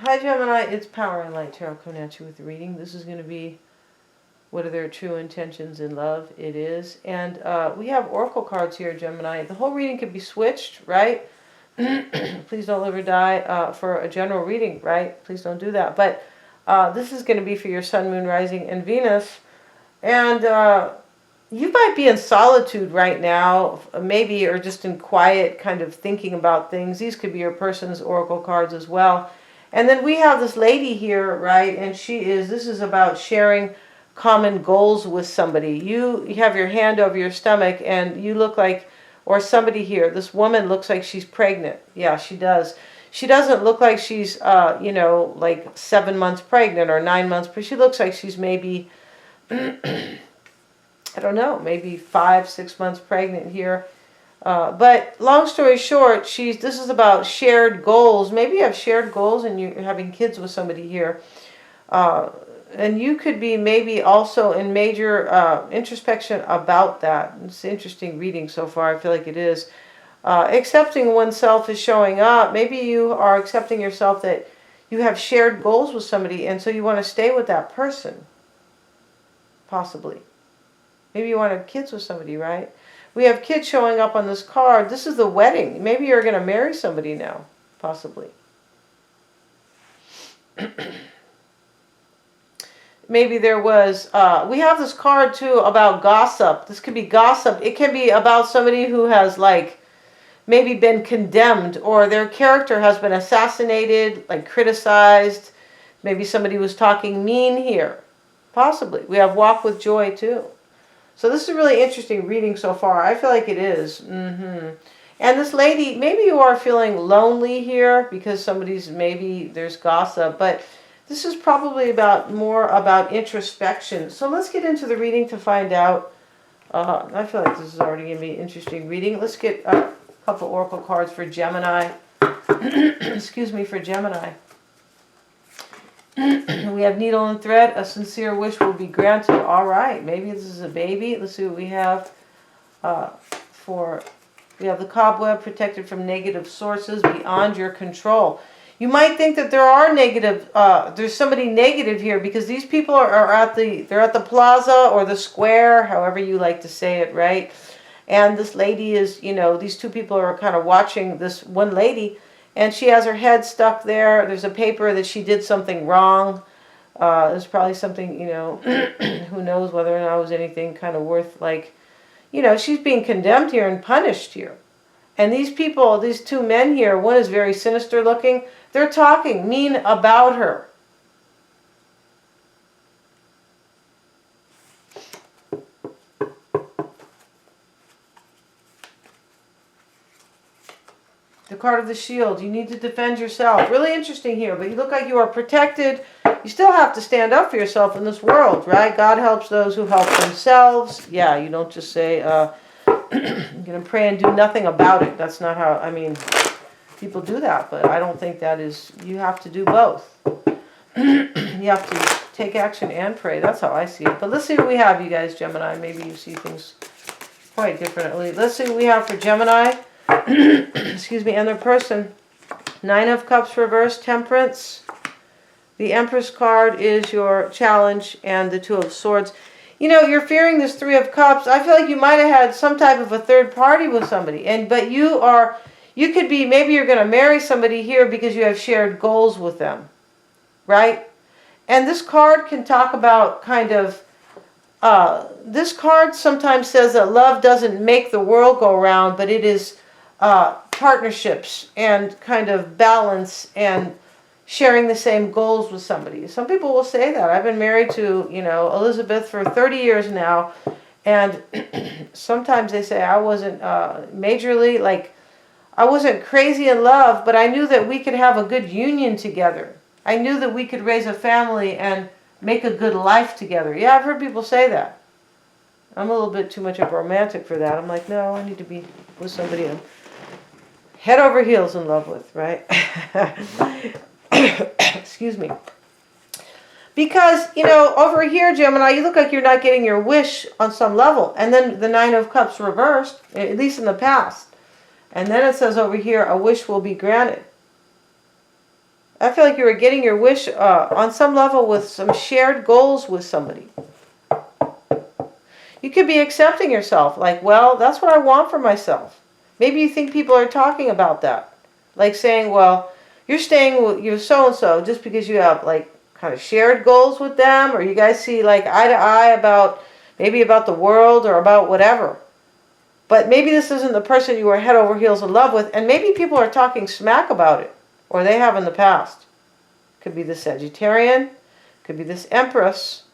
Hi Gemini, it's Power and Light Tarot coming at you with the reading. This is going to be, what are their true intentions in love? It is. And we have oracle cards here, Gemini. The whole reading could be switched, right? Please don't live or die for a general reading, right? Please don't do that. But this is going to be for your Sun, Moon, Rising, and Venus. And you might be in solitude right now, maybe, or just in quiet, kind of thinking about things. These could be your person's oracle cards as well. And then we have this lady here, right? And this is about sharing common goals with somebody. You have your hand over your stomach and you look like, or somebody here, this woman looks like she's pregnant. Yeah, she does. She doesn't look like she's, like 7 months pregnant or 9 months, but she looks like she's maybe, I don't know, maybe 5, 6 months pregnant here. But long story short, this is about shared goals. Maybe you have shared goals and you're having kids with somebody here. And you could be maybe also in major introspection about that. It's an interesting reading so far. I feel like it is. Accepting oneself is showing up. Maybe you are accepting yourself that you have shared goals with somebody and so you want to stay with that person. Possibly. Maybe you want to have kids with somebody, right? We have kids showing up on this card. This is the wedding. Maybe you're going to marry somebody now. Possibly. Maybe there was, we have this card too about gossip. This could be gossip. It can be about somebody who has like maybe been condemned or their character has been assassinated, like criticized. Maybe somebody was talking mean here. Possibly. We have walk with joy too. So this is a really interesting reading so far. I feel like it is. And this lady, maybe you are feeling lonely here because maybe there's gossip, but this is probably more about introspection. So let's get into the reading to find out. I feel like this is already going to be an interesting reading. Let's get a couple oracle cards for Gemini. Excuse me, for Gemini. We have needle and thread. A sincere wish will be granted. All right. Maybe this is a baby. Let's see what we have we have the cobweb, protected from negative sources beyond your control. You might think that there are there's somebody negative here because these people they're at the plaza or the square, however you like to say it, right? And this lady is, these two people are kind of watching this one lady. And she has her head stuck there. There's a paper that she did something wrong. There's probably something, who knows whether or not it was anything kind of worth, she's being condemned here and punished here. And these people, these two men here, one is very sinister looking. They're talking mean about her. The card of the shield. You need to defend yourself. Really interesting here, but you look like you are protected. You still have to stand up for yourself in this world, right? God helps those who help themselves. Yeah, you don't just say, I'm going to pray and do nothing about it. That's not how, people do that, but I don't think that is, you have to do both. You have to take action and pray. That's how I see it. But let's see what we have, you guys, Gemini. Maybe you see things quite differently. Let's see what we have for Gemini. Excuse me, and their person. 9 of Cups reversed, Temperance. The Empress card is your challenge, and the 2 of Swords. You're fearing this 3 of Cups. I feel like you might have had some type of a third party with somebody, but you could be, maybe you're going to marry somebody here because you have shared goals with them, right? And this card can talk about this card sometimes says that love doesn't make the world go round, but it is partnerships and kind of balance and sharing the same goals with somebody. Some people will say that. I've been married to, Elizabeth for 30 years now, and sometimes they say I wasn't majorly, I wasn't crazy in love, but I knew that we could have a good union together. I knew that we could raise a family and make a good life together. Yeah, I've heard people say that. I'm a little bit too much of a romantic for that. I'm like, no, I need to be with somebody I'm head over heels in love with, right? Excuse me. Because, over here, Gemini, you look like you're not getting your wish on some level. And then the 9 of Cups reversed, at least in the past. And then it says over here, a wish will be granted. I feel like you were getting your wish on some level with some shared goals with somebody. You could be accepting yourself, like, well, that's what I want for myself. Maybe you think people are talking about that. Like saying, well, you're staying with your so-and-so just because you have like kind of shared goals with them, or you guys see like eye to eye about maybe about the world or about whatever. But maybe this isn't the person you were head over heels in love with, and maybe people are talking smack about it, or they have in the past. Could be the Sagittarian, could be this Empress,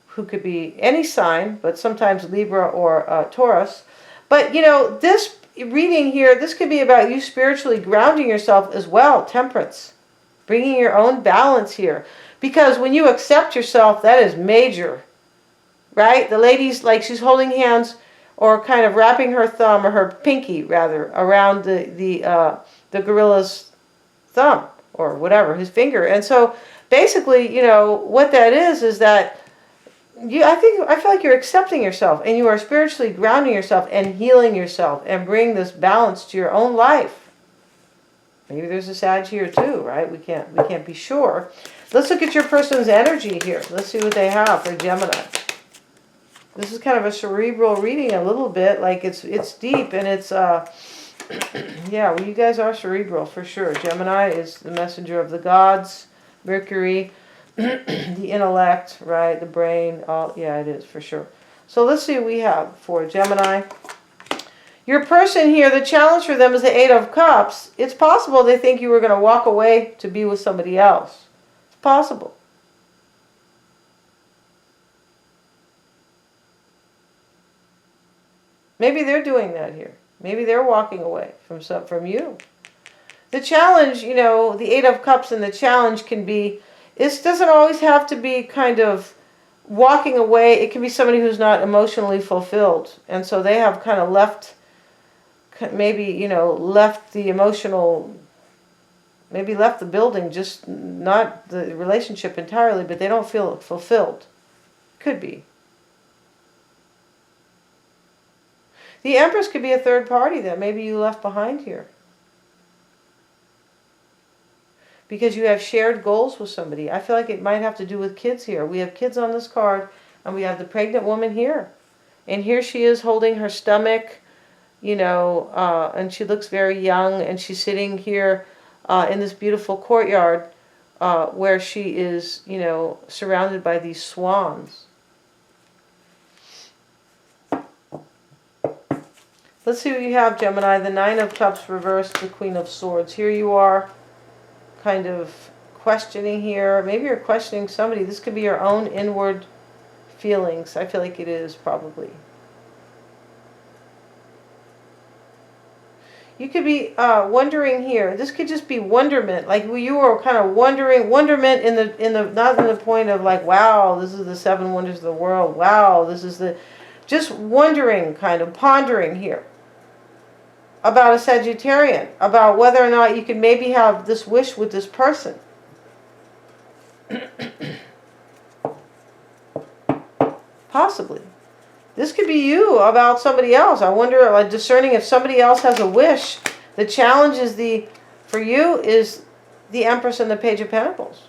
who could be any sign, but sometimes Libra or Taurus. But you know, this reading here, this could be about you spiritually grounding yourself as well, Temperance. Bringing your own balance here. Because when you accept yourself, that is major. Right? The lady's like she's holding hands or kind of wrapping her thumb, or her pinky rather, around the gorilla's thumb or whatever, his finger. And so basically, you know, what that is that I feel like you're accepting yourself, and you are spiritually grounding yourself and healing yourself and bring this balance to your own life. Maybe there's a Sag here too, right? We can't be sure. Let's look at your person's energy here. Let's see what they have for Gemini. This is kind of a cerebral reading a little bit, like it's deep, and it's yeah, well, you guys are cerebral for sure. Gemini is the messenger of the gods, Mercury, the intellect, right, the brain, all, yeah, it is for sure. So let's see what we have for Gemini. Your person here, the challenge for them is the Eight of Cups. It's possible they think you were going to walk away to be with somebody else. It's possible. Maybe they're doing that here. Maybe they're walking away from you. The challenge, you know, the Eight of Cups and the challenge can be, this doesn't always have to be kind of walking away. It can be somebody who's not emotionally fulfilled. And so they have kind of left, maybe, you know, left the emotional, maybe left the building, just not the relationship entirely, but they don't feel fulfilled. Could be. The Empress could be a third party that maybe you left behind here. Because you have shared goals with somebody. I feel like it might have to do with kids here. We have kids on this card, and we have the pregnant woman here. And here she is holding her stomach, you know, and she looks very young, and she's sitting here in this beautiful courtyard where she is, you know, surrounded by these swans. Let's see what you have, Gemini. The Nine of Cups reversed, the Queen of Swords. Here you are, kind of questioning here. Maybe you're questioning somebody. This could be your own inward feelings. I feel like it is, probably. You could be wondering here. This could just be wonderment. Like you were kind of wondering, wonderment in the not in the point of like, wow, this is the seven wonders of the world. Wow, this is the, just wondering, kind of pondering here about a Sagittarian, about whether or not you could maybe have this wish with this person. Possibly. This could be you about somebody else. I wonder, like, discerning if somebody else has a wish. The challenge is for you is the Empress and the Page of Pentacles.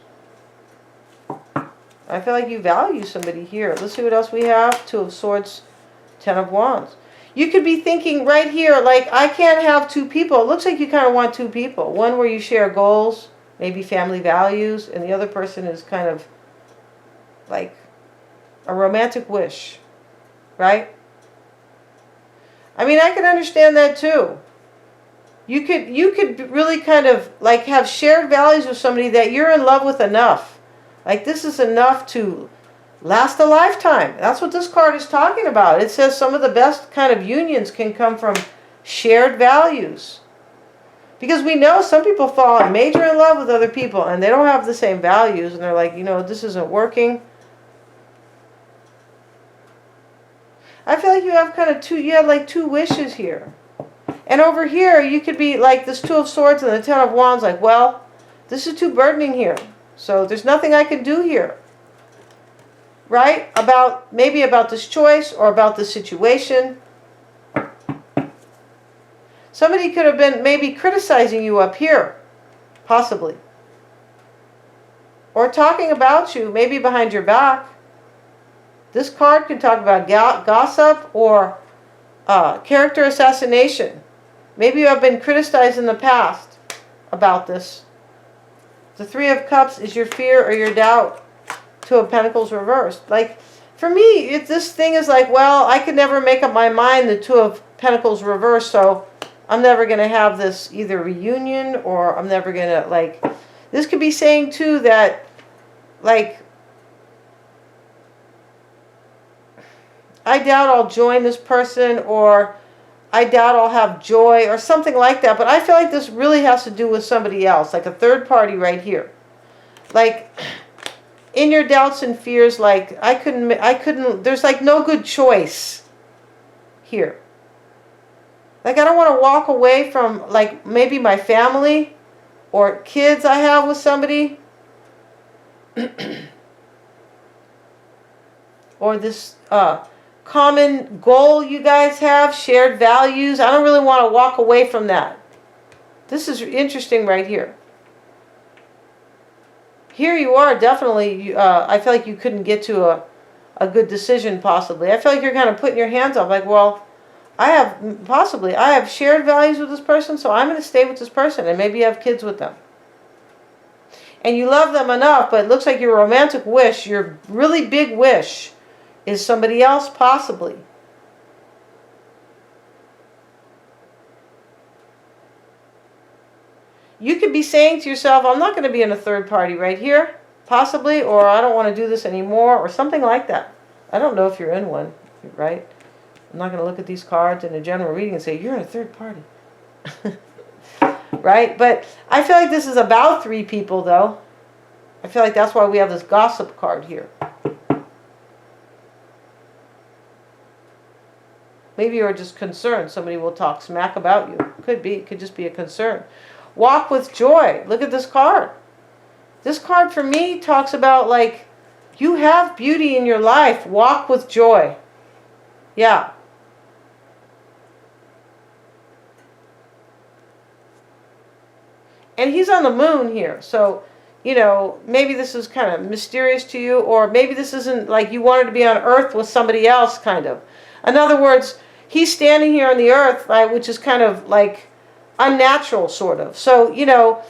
I feel like you value somebody here. Let's see what else we have. Two of Swords, Ten of Wands. You could be thinking right here, like, I can't have two people. It looks like you kind of want two people. One where you share goals, maybe family values, and the other person is kind of like a romantic wish, right? I mean, I can understand that too. You could really kind of like have shared values with somebody that you're in love with enough. Like, this is enough to last a lifetime. That's what this card is talking about. It says some of the best kind of unions can come from shared values. Because we know some people fall major in love with other people and they don't have the same values, and they're like, you know, this isn't working. I feel like you have kind of two wishes here. And over here, you could be like this Two of Swords and the Ten of Wands, like, well, this is too burdening here. So there's nothing I can do here. Right? Maybe about this choice or about this situation. Somebody could have been maybe criticizing you up here. Possibly. or talking about you, maybe behind your back. This card can talk about gossip or character assassination. Maybe you have been criticized in the past about this. The Three of Cups is your fear or your doubt. Two of Pentacles reversed. Like, for me, this thing is like, well, I could never make up my mind, the Two of Pentacles reversed, so I'm never going to have this either reunion, or I'm never going to, like, this could be saying, too, that, like, I doubt I'll join this person, or I doubt I'll have joy, or something like that. But I feel like this really has to do with somebody else, like a third party right here. Like, in your doubts and fears, like, I couldn't, there's like no good choice here. Like, I don't want to walk away from, like, maybe my family or kids I have with somebody. Or this common goal you guys have, shared values. I don't really want to walk away from that. This is interesting right here. Here you are, definitely, I feel like you couldn't get to a good decision, possibly. I feel like you're kind of putting your hands up, like, well, I have shared values with this person, so I'm going to stay with this person, and maybe you have kids with them. And you love them enough, but it looks like your romantic wish, your really big wish, is somebody else, possibly. You could be saying to yourself, I'm not going to be in a third party right here, possibly, or I don't want to do this anymore, or something like that. I don't know if you're in one, right? I'm not going to look at these cards in a general reading and say, you're in a third party. Right? But I feel like this is about three people, though. I feel like that's why we have this gossip card here. Maybe you're just concerned. Somebody will talk smack about you. Could be. It could just be a concern. Walk with joy. Look at this card. This card for me talks about, like, you have beauty in your life. Walk with joy. Yeah. And he's on the moon here. So, you know, maybe this is kind of mysterious to you, or maybe this isn't like you wanted to be on Earth with somebody else, kind of. In other words, he's standing here on the Earth, right, which is kind of like unnatural, sort of. So, you know,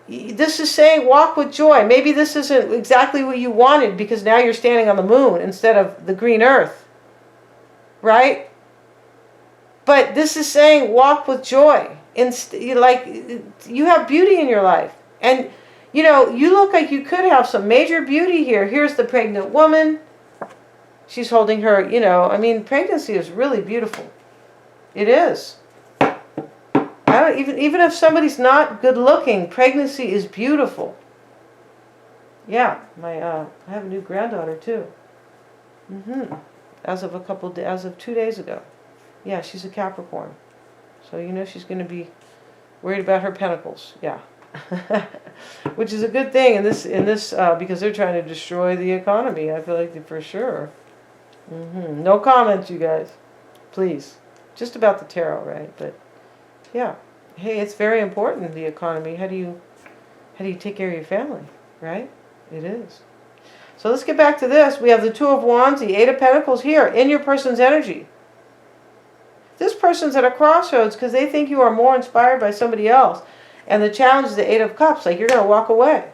this is saying walk with joy. Maybe this isn't exactly what you wanted, because now you're standing on the moon instead of the green Earth. Right? But this is saying walk with joy. Like, you have beauty in your life. And, you know, you look like you could have some major beauty here. Here's the pregnant woman. She's holding her, you know, I mean, pregnancy is really beautiful. It is. Even if somebody's not good looking, pregnancy is beautiful. Yeah, I have a new granddaughter too. As of 2 days ago. Yeah, she's a Capricorn. So you know she's going to be worried about her pentacles. Yeah. Which is a good thing in this because they're trying to destroy the economy. I feel like for sure. No comments, you guys. Please. Just about the tarot, right? But yeah. Hey, it's very important, the economy. How do you take care of your family, right? It is. So let's get back to this. We have the Two of Wands, the Eight of Pentacles here in your person's energy. This person's at a crossroads because they think you are more inspired by somebody else. And the challenge is the Eight of Cups, like you're going to walk away.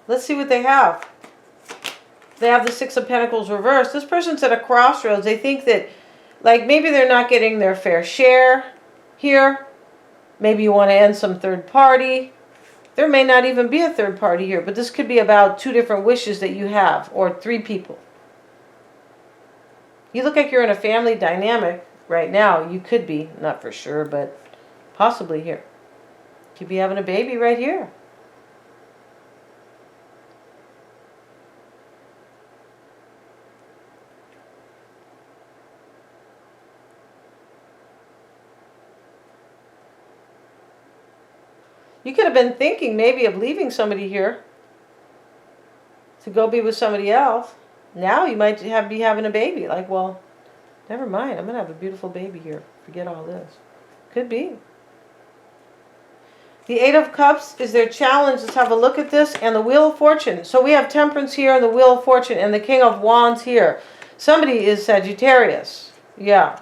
Let's see what they have. They have the Six of Pentacles reversed. This person's at a crossroads. They think that, like, maybe they're not getting their fair share here. Maybe you want to end some third party. There may not even be a third party here, but this could be about two different wishes that you have, or three people. You look like you're in a family dynamic right now. You could be, not for sure, but possibly here. You could be having a baby right here. You could have been thinking maybe of leaving somebody here to go be with somebody else. Now you might be having a baby. Like, well, never mind. I'm going to have a beautiful baby here. Forget all this. Could be. The Eight of Cups is their challenge. Let's have a look at this. And the Wheel of Fortune. So we have Temperance here and the Wheel of Fortune and the King of Wands here. Somebody is Sagittarius. Yeah.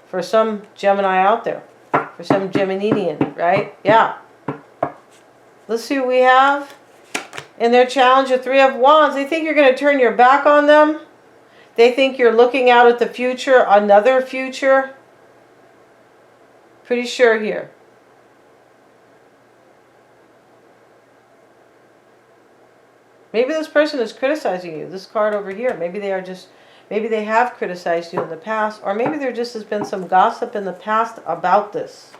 For some Gemini out there. For some Geminian, right? Yeah. Let's see what we have. In their challenge, the Three of Wands. They think you're going to turn your back on them. They think you're looking out at the future. Another future. Pretty sure here. Maybe this person is criticizing you. This card over here. Maybe they are just, maybe they have criticized you in the past. Or maybe there just has been some gossip in the past about this.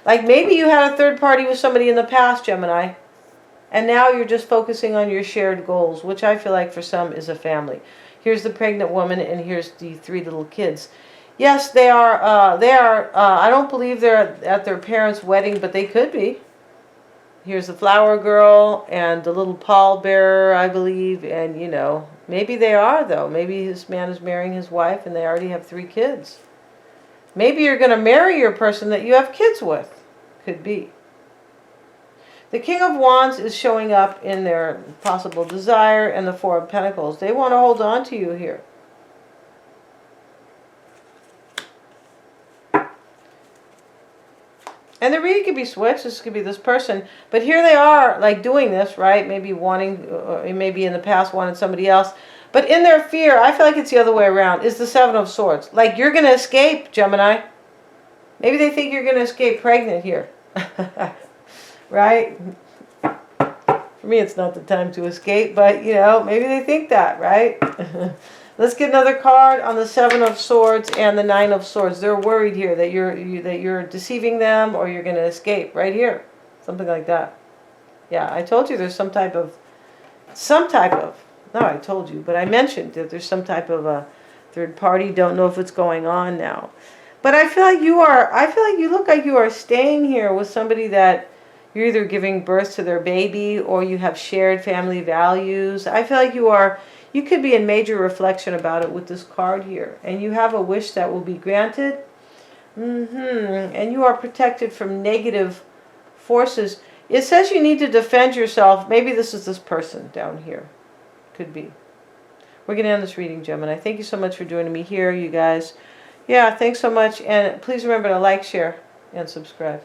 Like maybe you had a third party with somebody in the past, Gemini. And now you're just focusing on your shared goals. Which I feel like for some is a family. Here's the pregnant woman and here's the 3 little kids. Yes, they are, I don't believe they're at their parents' wedding, but they could be. Here's the flower girl and the little pallbearer, I believe. And, you know, maybe they are, though. Maybe this man is marrying his wife and they already have 3 kids. Maybe you're going to marry your person that you have kids with. Could be. The King of Wands is showing up in their possible desire and the Four of Pentacles. They want to hold on to you here. And the reading could be switched. This could be this person. But here they are, like, doing this, right? Maybe wanting, maybe in the past wanted somebody else. But in their fear, I feel like it's the other way around, is the Seven of Swords. Like, you're going to escape, Gemini. Maybe they think you're going to escape pregnant here. Right? For me, it's not the time to escape. But, you know, maybe they think that, right? Let's get another card on the Seven of Swords and the Nine of Swords. They're worried here that you're deceiving them or you're going to escape. Right here. Something like that. Yeah, I told you there's some type of, no, I told you, but I mentioned that there's some type of a third party. Don't know if it's going on now. But I feel like you look like you are staying here with somebody that you're either giving birth to their baby or you have shared family values. I feel like you could be in major reflection about it with this card here. And you have a wish that will be granted. And you are protected from negative forces. It says you need to defend yourself. Maybe this is this person down here. Could be. We're going to end this reading, Gemini. Thank you so much for joining me here, you guys. Yeah, thanks so much. And please remember to like, share, and subscribe.